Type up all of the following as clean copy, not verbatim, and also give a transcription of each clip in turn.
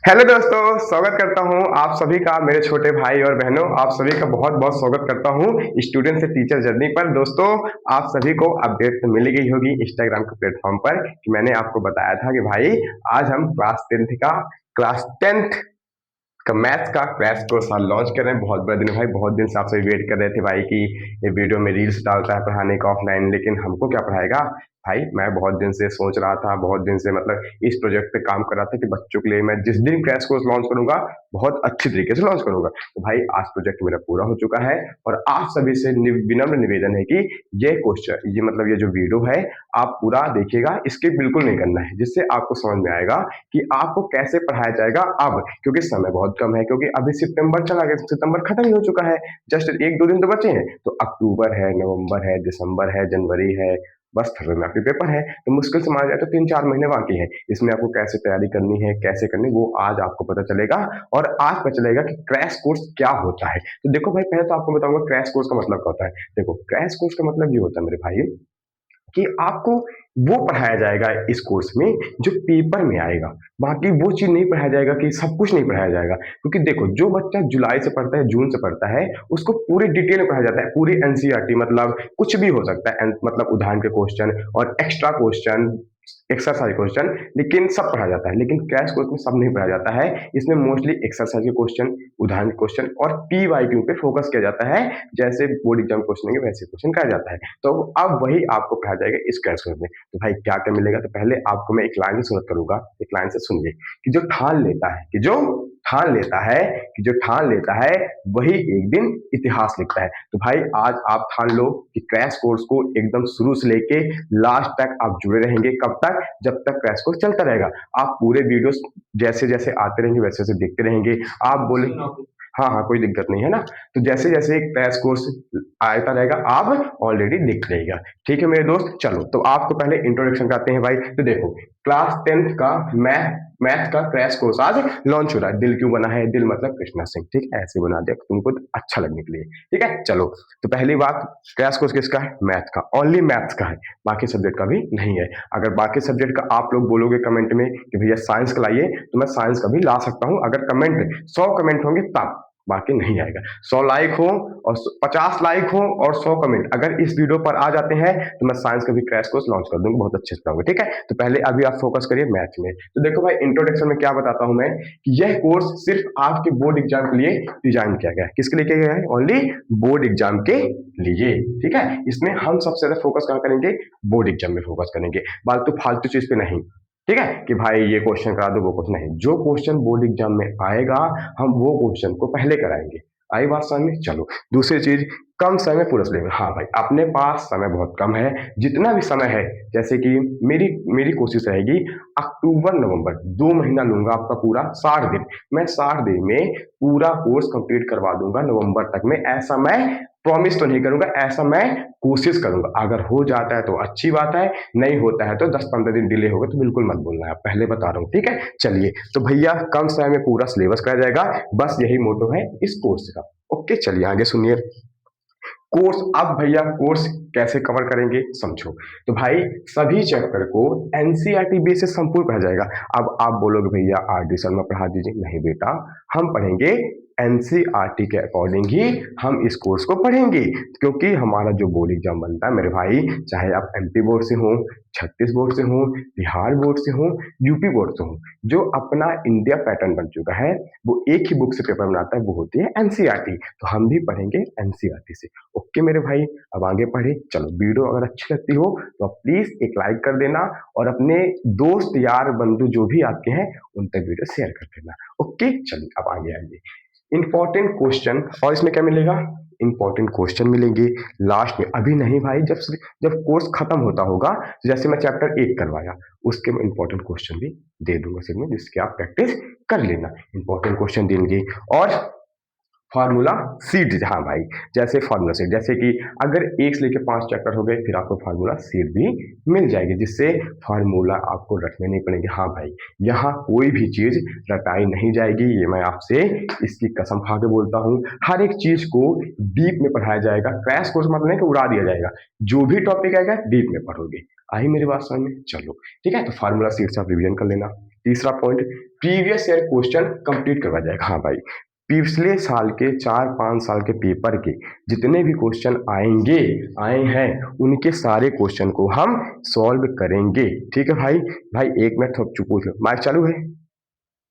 Hello दोस्तों, स्वागत करता हूं आप सभी का, मेरे छोटे भाई और बहनों। आप सभी का बहुत बहुत स्वागत करता हूं स्टूडेंट से टीचर जर्नी पर। दोस्तों, आप सभी को अपडेट तो मिल गई होगी इंस्टाग्राम के प्लेटफॉर्म पर कि मैंने आपको बताया था कि भाई आज हम क्लास टेंथ का मैथ्स का क्रैश कोर्स आज लॉन्च कर रहे हैं। बहुत बड़े दिन भाई, बहुत दिन से आपसे वेट कर रहे थे भाई कि ये वीडियो में रील्स डालता है पढ़ाने का ऑफलाइन, लेकिन हमको क्या पढ़ाएगा भाई। मैं बहुत दिन से सोच रहा था, बहुत दिन से मतलब इस प्रोजेक्ट पे काम कर रहा था कि बच्चों के लिए मैं जिस दिन क्रैश कोर्स लॉन्च करूंगा बहुत अच्छी तरीके से लॉन्च करूंगा। तो भाई आज प्रोजेक्ट मेरा पूरा हो चुका है और आप सभी से विनम्र निवेदन है कि ये जो वीडियो है आप पूरा देखिएगा, स्किप बिल्कुल नहीं करना है, जिससे आपको समझ में आएगा कि आपको कैसे पढ़ाया जाएगा अब। क्योंकि समय बहुत कम है, क्योंकि अभी सितंबर चला गया, सितंबर खत्म ही हो चुका है। जस्ट एक दो दिन तो बचे हैं। तो अक्टूबर है, नवंबर है, दिसंबर है, जनवरी है, बस फरवरी में आपके पेपर है। तो मुश्किल से माना जाए तो 3-4 महीने बाकी है। इसमें आपको कैसे तैयारी करनी है, कैसे करनी, वो आज आपको पता चलेगा। और आज पता चलेगा कि क्रैश कोर्स क्या होता है। तो देखो भाई, पहले तो आपको बताऊंगा क्रैश कोर्स का मतलब क्या होता है। देखो, क्रैश कोर्स का मतलब ये होता है मेरे भाई कि आपको वो पढ़ाया जाएगा इस कोर्स में जो पेपर में आएगा। बाकी वो चीज नहीं पढ़ाया जाएगा कि सब कुछ नहीं पढ़ाया जाएगा, क्योंकि देखो जो बच्चा जुलाई से पढ़ता है, जून से पढ़ता है, उसको पूरी डिटेल में पढ़ाया जाता है। पूरी एनसीईआरटी, मतलब कुछ भी हो सकता है, मतलब उदाहरण के क्वेश्चन और एक्स्ट्रा क्वेश्चन, एक्सरसाइज क्वेश्चन, लेकिन सब पढ़ा जाता है। लेकिन क्रैश कोर्स में सब नहीं पढ़ा जाता है। इसमें मोस्टली एक्सरसाइज के क्वेश्चन, उदाहरण क्वेश्चन और पीवाईक्यू पे फोकस किया जाता है। जैसे बोर्ड एग्जाम क्वेश्चन है वैसे क्वेश्चन किया जाता है। तो अब वही आपको पढ़ाया जाएगा इस क्रैश कोर्स में। तो भाई क्या क्या मिलेगा, तो पहले आपको मैं एक लाइन से शुरुआत करूंगा। एक लाइन से सुनिए कि जो ठान लेता है वही एक दिन इतिहास लिखता है। तो भाई आज आप ठान लो कि क्रैश कोर्स को एकदम शुरू से लेके लास्ट तक आप जुड़े रहेंगे। कब तक? जब तक क्रैश कोर्स चलता रहेगा। आप पूरे वीडियोस जैसे जैसे आते रहेंगे वैसे वैसे देखते रहेंगे। आप बोले हाँ हाँ, कोई दिक्कत नहीं है ना। तो जैसे जैसे क्रैश कोर्स आता रहेगा आप ऑलरेडी दिख रहेगा। ठीक है मेरे दोस्त, चलो तो आपको पहले इंट्रोडक्शन करते हैं भाई। तो देखो, क्लास 10th का मैथ का क्रैश कोर्स आज लॉन्च हो रहा है। दिल क्यों बना है? दिल मतलब कृष्णा सिंह, ठीक है, ऐसे बना दिया तुमको अच्छा लगने के लिए। ठीक है, चलो। तो पहली बात, क्रैश कोर्स किसका है? मैथ का, ओनली मैथ्स का है, बाकी सब्जेक्ट का भी नहीं है। अगर बाकी सब्जेक्ट का आप लोग बोलोगे कमेंट में कि भैया साइंस का लाइए, तो मैं साइंस का भी ला सकता हूं, अगर कमेंट 100 कमेंट होंगे तब। बाकी नहीं आएगा। 100 लाइक हो और 50 लाइक हो और 100 कमेंट अगर इस वीडियो पर आ जाते हैं तो मैं साइंस का भी क्रैश कोर्स लॉन्च कर दूंगा, बहुत अच्छे से कराऊंगा। ठीक है, तो पहले अभी आप फोकस करिए मैथ में। तो देखो भाई, इंट्रोडक्शन में क्या बताता हूं मैं कि यह कोर्स सिर्फ आपके बोर्ड एग्जाम के लिए डिजाइन किया गया है। किसके लिए किया गया है? ओनली बोर्ड एग्जाम के लिए। ठीक है, इसमें हम सबसे ज्यादा फोकस कहाँ करेंगे? बोर्ड एग्जाम में फोकस करेंगे, फालतू फालतू चीज पे नहीं। ठीक है कि भाई ये क्वेश्चन करा दो, वो क्वेश्चन नहीं। जो क्वेश्चन बोर्ड एग्जाम में आएगा हम वो क्वेश्चन को पहले कराएंगे। आई बात समझ में? चलो, दूसरी चीज, कम समय में पूरा सिलेबस। हाँ भाई, अपने पास समय बहुत कम है। जितना भी समय है, जैसे कि मेरी मेरी कोशिश रहेगी अक्टूबर नवंबर 2 महीना लूंगा आपका पूरा 60 दिन। मैं 60 दिन में पूरा कोर्स कंप्लीट करवा दूंगा नवंबर तक में। ऐसा मैं प्रॉमिस तो नहीं करूंगा, ऐसा मैं कोशिश करूंगा। अगर हो जाता है तो अच्छी बात है, नहीं होता है तो 10-15 दिन डिले होगा तो बिल्कुल मत बोलना है, पहले बता रहा हूँ। ठीक है, चलिए। तो भैया कम समय में पूरा सिलेबस कराया जाएगा, बस यही मोटो है इस कोर्स का। ओके, चलिए आगे सुनिए। कोर्स, अब भैया कोर्स कैसे कवर करेंगे समझो। तो भाई सभी चैप्टर को एनसीईआरटी बेस से संपूर्ण पढ़ा जाएगा। अब आप बोलोगे भैया आरडी शर्मा पढ़ा दीजिए, नहीं बेटा, हम पढ़ेंगे एनसीईआरटी के अकॉर्डिंग ही हम इस कोर्स को पढ़ेंगे। क्योंकि हमारा जो बोर्ड एग्जाम बनता है मेरे भाई, चाहे आप एमपी बोर्ड से हो, छत्तीस बोर्ड से हो, बिहार बोर्ड से हो, यूपी बोर्ड से हो, जो अपना इंडिया पैटर्न बन चुका है वो एक ही बुक से पेपर बनाता है, वो होती है एनसीईआरटी। तो हम भी पढ़ेंगे एनसीईआरटी से। ओके मेरे भाई, अब आगे बढ़े। चलो, वीडियो अगर अच्छी लगती हो तो प्लीज एक लाइक कर देना और अपने दोस्त यार बंधु जो भी आपके हैं उन तक वीडियो शेयर कर देना। ओके, चलिए अब आगे आइए। इंपॉर्टेंट क्वेश्चन, और इसमें क्या मिलेगा? इंपॉर्टेंट क्वेश्चन मिलेंगे लास्ट में। अभी नहीं भाई, जब जब कोर्स खत्म होता होगा, जैसे मैं चैप्टर 1 करवाया, उसके मैं इंपॉर्टेंट क्वेश्चन भी दे दूंगा सिर्फ, जिसकी आप प्रैक्टिस कर लेना। इंपॉर्टेंट क्वेश्चन देंगे और फार्मूला सीट। हाँ भाई, जैसे फार्मूला सीट, जैसे कि अगर 1 से लेके 5 चैप्टर हो गए फिर आपको फार्मूला सीट भी मिल जाएगी, जिससे फार्मूला आपको रटने नहीं पड़ेंगे। हाँ भाई, यहाँ कोई भी चीज रटाई नहीं जाएगी, ये मैं आपसे इसकी कसम खा के बोलता हूँ। हर एक चीज को डीप में पढ़ाया जाएगा। क्रैश कोर्स मतलब नहीं कि उड़ा दिया जाएगा, जो भी टॉपिक आएगा डीप में पढ़ोगे। आई मेरी बात समझ में? चलो ठीक है, तो फार्मूला सीट से आप रिविजन कर लेना। तीसरा point, previous year question complete करवाया जाएगा। हाँ भाई, पिछले साल के 4-5 साल के पेपर के जितने भी क्वेश्चन आए हैं उनके सारे क्वेश्चन को हम सॉल्व करेंगे। ठीक है भाई। भाई एक मिनट चुप पूछ लो, माइक चालू है?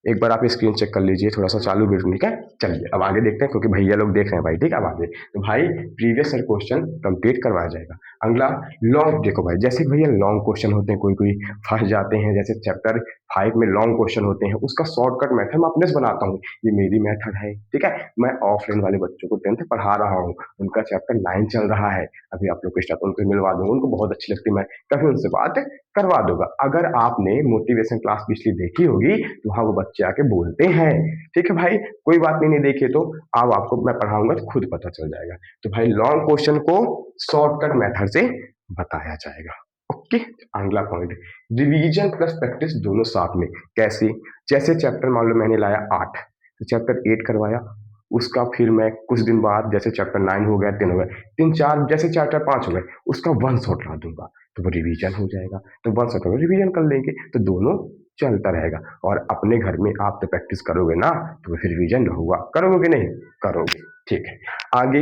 एक बार आप स्क्रीन चेक कर लीजिए, थोड़ा सा चालू वीडियो। ठीक है, चलिए अब आगे देखते हैं क्योंकि भैया लोग देख रहे हैं भाई। ठीक है, अब आगे तो भाई प्रीवियस ईयर क्वेश्चन कंप्लीट करवाया जाएगा। अगला लॉन्ग, देखो भाई जैसे कि भैया लॉन्ग क्वेश्चन होते हैं, कोई कोई फंस जाते हैं, जैसे चैप्टर 5 में लॉन्ग क्वेश्चन होते हैं, उसका शॉर्टकट मेथड मैं अपने से बनाता हूँ। ये मेरी मेथड है। ठीक है, मैं ऑफलाइन वाले बच्चों को 10th पढ़ा रहा हूँ, उनका चैप्टर 9 चल रहा है अभी, आप लोग के साथ उनको मिलवा दूंगा, उनको बहुत अच्छी लगती है, मैं कभी उनसे बात करवा दूंगा। अगर आपने मोटिवेशन क्लास पिछली देखी होगी तो वहां वो बच्चे आके बोलते हैं। ठीक है भाई, कोई बात नहीं देखे तो अब आपको मैं पढ़ाऊंगा तो खुद पता चल जाएगा। तो भाई लॉन्ग क्वेश्चन को शॉर्टकट मेथड से बताया जाएगा। ओके, अगला पॉइंट, रिवीजन प्लस प्रैक्टिस दोनों साथ में। कैसे? जैसे चैप्टर मान लो मैंने लाया 8, तो चैप्टर 8 करवाया, उसका फिर मैं कुछ दिन बाद जैसे चैप्टर 9 हो गया, 10 हो गया, 3-4 जैसे चैप्टर 5 हो गए, उसका वन शॉट ला दूंगा तो वो रिवीजन हो जाएगा। तो वन शॉट में रिवीजन कर लेंगे तो दोनों चलता रहेगा। और अपने घर में आप तो प्रैक्टिस करोगे ना, तो फिर रिवीजन होगा, करोगे कि नहीं? करोगे। ठीक है, आगे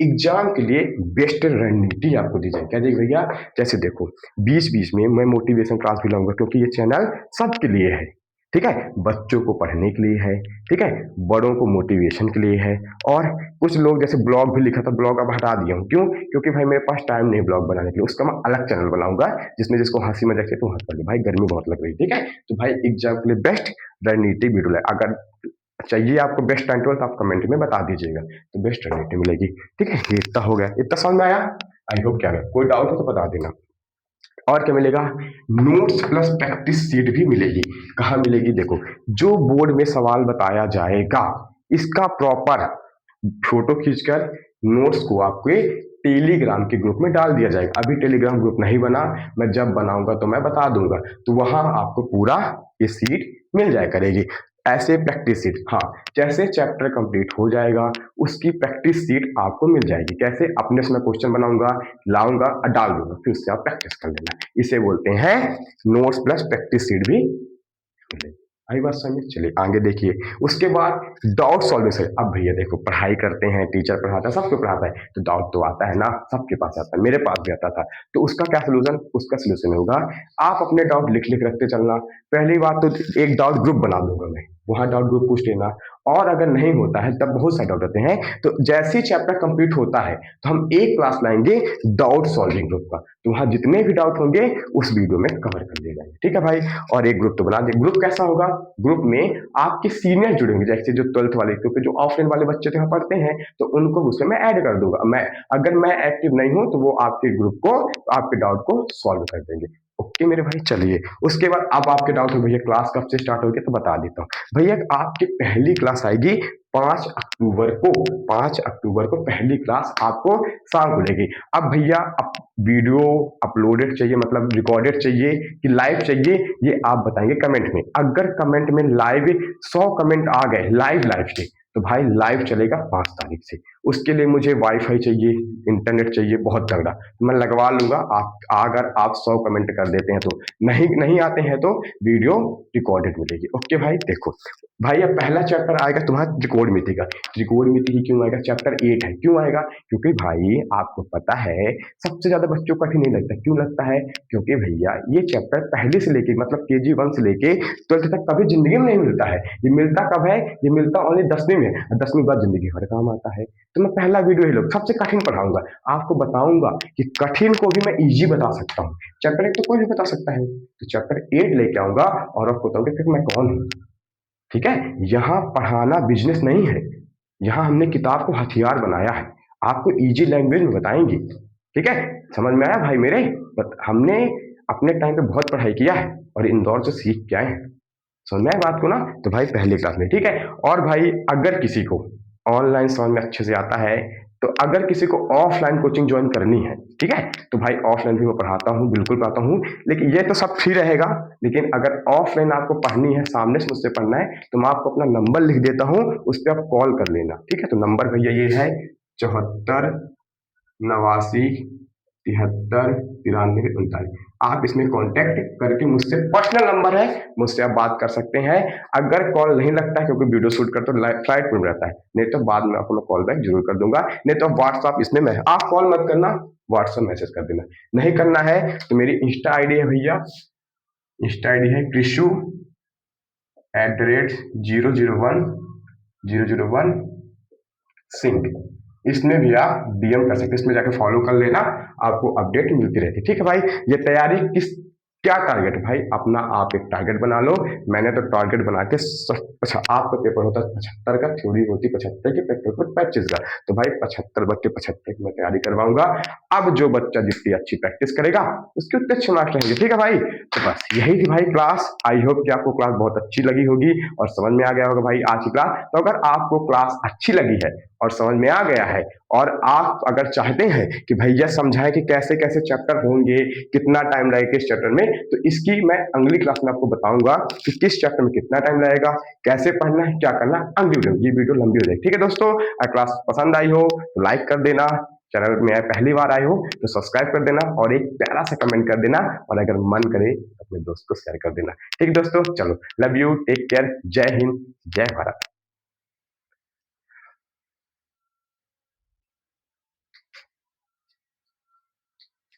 एग्जाम के लिए बेस्ट रणनीति आपको दी जाएगी। क्या देगी भैया? जैसे देखो, बीच बीच में मैं मोटिवेशन क्लास भी लाऊंगा क्योंकि ये चैनल सबके लिए है। ठीक है, बच्चों को पढ़ने के लिए है, ठीक है, बड़ों को मोटिवेशन के लिए है। और कुछ लोग जैसे ब्लॉग भी लिखा था, ब्लॉग अब हटा दिया हूँ। क्यों? क्योंकि भाई मेरे पास टाइम नहीं ब्लॉग बनाने के लिए, उसका मैं अलग चैनल बनाऊंगा जिसमें जिसको हंसी मजाक से तो हंस पड़े, भाई गर्मी बहुत लग रही है। ठीक है, तो भाई एग्जाम के लिए बेस्ट रणनीति वीडियो है। अगर चाहिए आपको बेस्ट टाइम टेबल तो आप कमेंट में बता दीजिएगा, तो बेस्ट रणनीति मिलेगी। ठीक है, ये इतना हो गया, इतना समझ में आया? I hope. क्या है, कोई डाउट हो तो बता देना। और क्या मिलेगा? नोट्स प्लस प्रैक्टिस सीट भी मिलेगी। कहाँ मिलेगी? देखो, जो बोर्ड में सवाल बताया जाएगा इसका प्रॉपर फोटो खींचकर नोट्स को आपके टेलीग्राम के ग्रुप में डाल दिया जाएगा। अभी टेलीग्राम ग्रुप नहीं बना, मैं जब बनाऊंगा तो मैं बता दूंगा, तो वहां आपको पूरा ये सीट मिल जाया करेगी। ऐसे प्रैक्टिस सीट, हाँ, जैसे चैप्टर कंप्लीट हो जाएगा उसकी प्रैक्टिस सीट आपको मिल जाएगी। कैसे? अपने से मैं क्वेश्चन बनाऊंगा, लाऊंगा और डाल दूंगा, फिर उससे आप प्रैक्टिस कर लेना। इसे बोलते हैं नोट्स प्लस प्रैक्टिस सीट भी मिलेगी। आई बात समझ? चलिए आगे देखिए। उसके बाद डाउट सॉल्वेशन। अब भैया देखो, पढ़ाई करते हैं, टीचर पढ़ाता है, सबको पढ़ाता है, तो डाउट तो आता है ना, सबके पास आता है, मेरे पास भी आता था। तो उसका क्या सोल्यूशन? उसका सोल्यूशन होगा, आप अपने डाउट लिख लिख रखते चलना। पहली बात तो एक डाउट ग्रुप बना दूंगा मैं, वहां डाउट ग्रुप पूछ लेना। और अगर नहीं होता है, तब बहुत सारे डाउट होते हैं, तो जैसे ही चैप्टर कंप्लीट होता है तो हम एक क्लास लाएंगे डाउट सॉल्विंग ग्रुप का, तो वहां जितने भी डाउट होंगे उस वीडियो में कवर कर लिए जाएंगे। ठीक है भाई, और एक ग्रुप तो बना दे। ग्रुप कैसा होगा? ग्रुप में आपके सीनियर जुड़े होंगे, जैसे जो 12th वाले, क्योंकि जो ऑफलाइन वाले बच्चे तो यहाँ पढ़ते हैं, तो उनको उसमें मैं ऐड कर दूंगा। अगर मैं एक्टिव नहीं हूं तो वो आपके ग्रुप को, आपके डाउट को सॉल्व कर देंगे। ओके मेरे भाई, चलिए उसके बाद अब आपके डाउट हो भैया क्लास कब से स्टार्ट होगी, तो बता देता हूँ भैया। आपकी पहली क्लास आएगी 5 अक्टूबर को। 5 अक्टूबर को पहली क्लास आपको शाम को लेगी। अब भैया वीडियो अपलोडेड चाहिए, मतलब रिकॉर्डेड चाहिए कि लाइव चाहिए, ये आप बताएंगे कमेंट में। अगर कमेंट में लाइव 100 कमेंट आ गए लाइव के, तो भाई लाइव चलेगा 5 तारीख से। उसके लिए मुझे वाईफाई चाहिए, इंटरनेट चाहिए बहुत तगड़ा, तो मैं लगवा लूंगा। आप अगर आप 100 कमेंट कर देते हैं तो, नहीं नहीं आते हैं तो वीडियो रिकॉर्डेड मिलेगी। ओके भाई, देखो भाई अब पहला चैप्टर आएगा तुम्हारा त्रिकोणमिति का। त्रिकोणमिति ही क्यों आएगा? चैप्टर 8 है, क्यों आएगा? क्योंकि भाई आपको पता है सबसे ज्यादा बच्चों को कठिन नहीं लगता। क्यों लगता है? क्योंकि भैया ये चैप्टर पहले से लेके, मतलब KG 1 से लेके 12th तक कभी जिंदगी में नहीं मिलता है। ये मिलता कब है? ये मिलता ओनली 10वीं में, 10वीं बाद जिंदगी भर काम आता है। तो मैं पहला वीडियो ही लोग सबसे कठिन पढ़ाऊंगा, आपको बताऊंगा कि कठिन को भी मैं इजी बता सकता हूँ। चैप्टर 1 तो कोई भी बता सकता है, तो चैप्टर 8 लेके आऊंगा और आपको बताऊंगा फिर मैं कौन हूँ। ठीक है, यहाँ पढ़ाना बिजनेस नहीं है, यहाँ हमने किताब को हथियार बनाया है, आपको इजी लैंग्वेज में बताएंगे। ठीक है, समझ में आया भाई मेरे? हमने अपने टाइम पे बहुत पढ़ाई किया है और इंदौर से सीख के आए हैं। समझ में आया बात को ना? तो भाई पहली क्लास में। ठीक है, और भाई अगर किसी को ऑनलाइन समझ में अच्छे से आता है, तो अगर किसी को ऑफलाइन कोचिंग ज्वाइन करनी है, ठीक है, तो भाई ऑफलाइन भी मैं पढ़ाता हूँ, बिल्कुल पढ़ाता हूँ। लेकिन ये तो सब फ्री रहेगा, लेकिन अगर ऑफलाइन आपको पढ़नी है, सामने से मुझसे पढ़ना है, तो मैं आपको अपना नंबर लिख देता हूँ, उस पर आप कॉल कर लेना। ठीक है, तो नंबर भैया ये है 74 89 73 93 39। आप इसमें कांटेक्ट करके मुझसे, पर्सनल नंबर है, मुझसे आप बात कर सकते हैं। अगर कॉल नहीं लगता है, क्योंकि वीडियो शूट करते तो फ्लाइट मोड रहता है, नहीं तो बाद में आपको मैं कॉल बैक जरूर कर दूंगा। नहीं तो व्हाट्सअप इसमें मैं, आप कॉल मत करना, व्हाट्सअप मैसेज कर देना। नहीं करना है तो मेरी इंस्टा आईडी है भैया, इंस्टा आईडी है कृषु @001 सिंह। इसमें भी आप डीएम कर सकते हैं, इसमें जाकर फॉलो कर लेना, आपको अपडेट मिलती रहती है। ठीक है भाई, ये तैयारी किस, क्या टारगेट है भाई अपना, आप एक टारगेट बना लो। मैंने तो टारगेट बना के अच्छा, आपका पेपर होता है 75 का, थ्योरी होती 75 की, प्रैक्टिकल 25 का, तो भाई 75 बच्चे 75 की मैं तैयारी करवाऊंगा। अब जो बच्चा जितनी अच्छी प्रैक्टिस करेगा उसके उतने अच्छे मार्क्स रहेंगे। ठीक है भाई, तो बस यही थी भाई क्लास। आई होप कि आपको क्लास बहुत अच्छी लगी होगी और समझ में आ गया होगा भाई आज की क्लास। तो अगर आपको क्लास अच्छी लगी है और समझ में आ गया है, और आप अगर चाहते हैं कि भैया समझाएं कि कैसे कैसे चैप्टर होंगे, कितना टाइम लगेगा इस चैप्टर में, तो इसकी मैं अगली क्लास में आपको बताऊंगा कि किस चैप्टर में कितना टाइम लगेगा, कैसे पढ़ना है, क्या करना है। अगली वीडियो, ये वीडियो लंबी हो जाएगी। ठीक है दोस्तों, अगर क्लास पसंद आई हो तो लाइक कर देना, चैनल में पहली बार आए हो तो सब्सक्राइब कर देना और एक प्यारा सा कमेंट कर देना, और अगर मन करे तो अपने दोस्त को शेयर कर देना। ठीक है दोस्तों, चलो, लव यू, टेक केयर, जय हिंद, जय भारत।